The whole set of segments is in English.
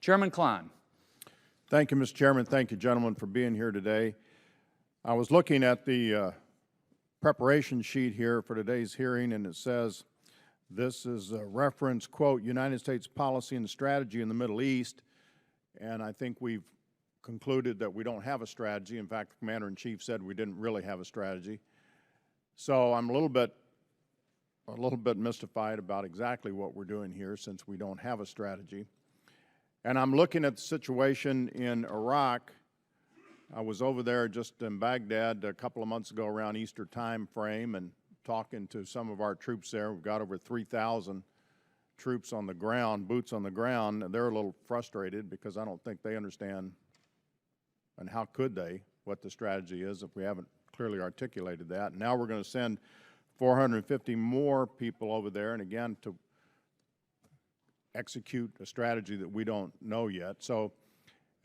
Chairman Kline. Thank you, Mr. Chairman. Thank you, gentlemen, for being here today. I was looking at the preparation sheet here for today's hearing, and it says this is a reference, quote, United States policy and strategy in the Middle East, and I think we've concluded that we don't have a strategy. In fact, the Commander-in-Chief said we didn't really have a strategy. So I'm a little bit mystified about exactly what we're doing here since we don't have a strategy. And I'm looking at the situation in Iraq. I was over there just in Baghdad a couple of months ago around Easter time frame and talking to some of our troops there. We've got over 3,000 troops on the ground, boots on the ground, and they're a little frustrated because I don't think they understand, and how could they, what the strategy is if we haven't clearly articulated that. And now we're going to send 450 more people over there, and again, to execute a strategy that we don't know yet. So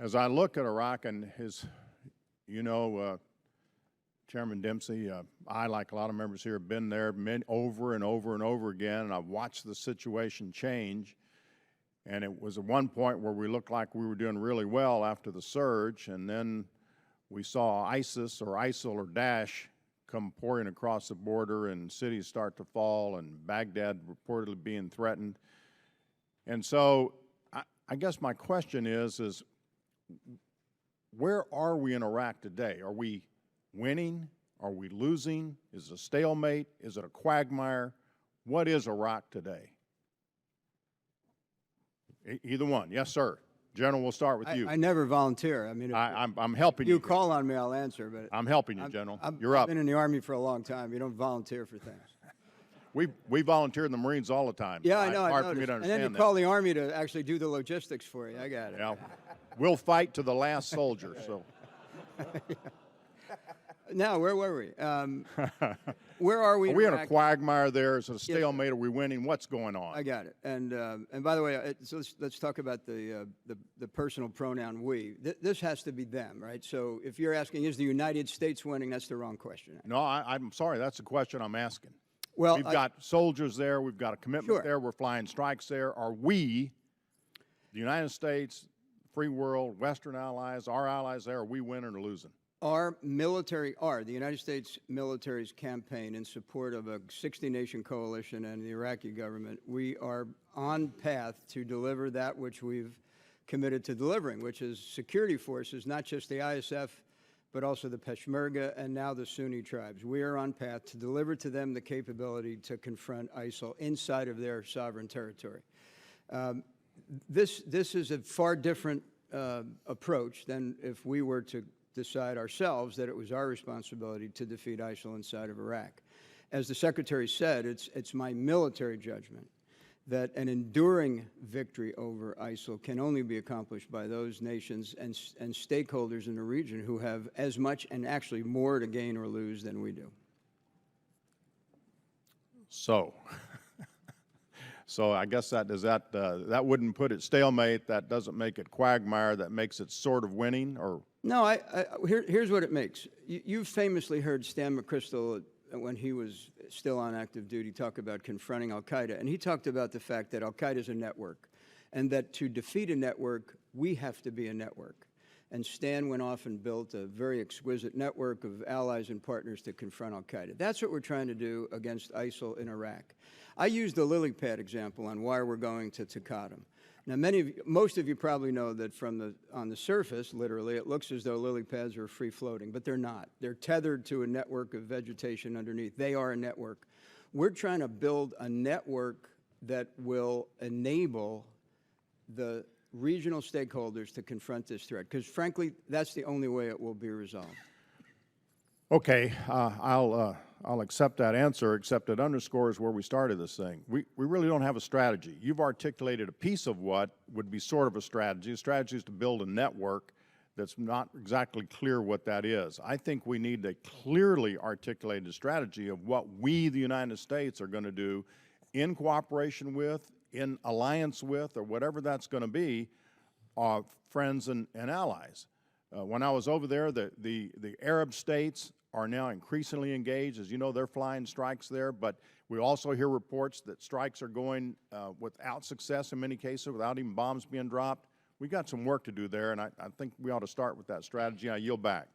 as I look at Iraq and his, Chairman Dempsey, I, like a lot of members here, have been there over and over and over again, and I've watched the situation change. And it was at one point where we looked like we were doing really well after the surge, and then we saw ISIS or ISIL or Daesh come pouring across the border, and cities start to fall, and Baghdad reportedly being threatened. And so I guess my question is where are we in Iraq today? Are we winning? Are we losing? Is it a stalemate? Is it a quagmire? What is Iraq today? Either one. Yes, sir. General, we'll start with you. I never volunteer. I mean, I'm helping you. You call on me, I'll answer. But I'm helping you, General. You're up. I've been in the Army for a long time. You don't volunteer for things. We volunteer in the Marines all the time. Yeah, I know. Hard for me to understand and then you call the Army to actually do the logistics for you. I got it. Yeah, we'll fight to the last soldier. So. Now, where were we? Where are we? Are we in a quagmire there? Is it a stalemate? Yes. Are we winning? What's going on? I got it. And by the way, so let's talk about the personal pronoun we. This has to be them, right? So if you're asking, is the United States winning? That's the wrong question. No, I'm sorry. That's the question I'm asking. Well, we've got soldiers there. We've got a commitment there. We're flying strikes there. Are we, the United States, free world, Western allies, our allies there, are we winning or losing? The United States military's campaign in support of a 60-nation coalition and the Iraqi government, we are on path to deliver that which we've committed to delivering, which is security forces, not just the ISF, but also the Peshmerga and now the Sunni tribes. We are on path to deliver to them the capability to confront ISIL inside of their sovereign territory. This is a far different approach than if we were to decide ourselves that it was our responsibility to defeat ISIL inside of Iraq. As the Secretary said, it's my military judgment that an enduring victory over ISIL can only be accomplished by those nations and stakeholders in the region who have as much and actually more to gain or lose than we do. So I guess that wouldn't put it stalemate. That doesn't make it quagmire. That makes it sort of winning, or no. Here's what it makes. You've famously heard Stan McChrystal, when he was still on active duty, talk about confronting al-Qaeda, and he talked about the fact that al-Qaeda is a network, and that to defeat a network, we have to be a network. And Stan went off and built a very exquisite network of allies and partners to confront al-Qaeda. That's what we're trying to do against ISIL in Iraq. I used the lily pad example on why we're going to Taqadum. Now, most of you probably know that on the surface, literally, it looks as though lily pads are free-floating, but they're not. They're tethered to a network of vegetation underneath. They are a network. We're trying to build a network that will enable the regional stakeholders to confront this threat, because, frankly, that's the only way it will be resolved. Okay, I'll accept that answer, except it underscores where we started this thing. We really don't have a strategy. You've articulated a piece of what would be sort of a strategy. A strategy is to build a network that's not exactly clear what that is. I think we need a clearly articulated strategy of what we, the United States, are going to do in cooperation with, in alliance with, or whatever that's going to be, our friends and allies. When I was over there, the Arab states are now increasingly engaged. As you know, they're flying strikes there, but we also hear reports that strikes are going without success in many cases, without even bombs being dropped. we got some work to do there, and I think we ought to start with that strategy. I yield back.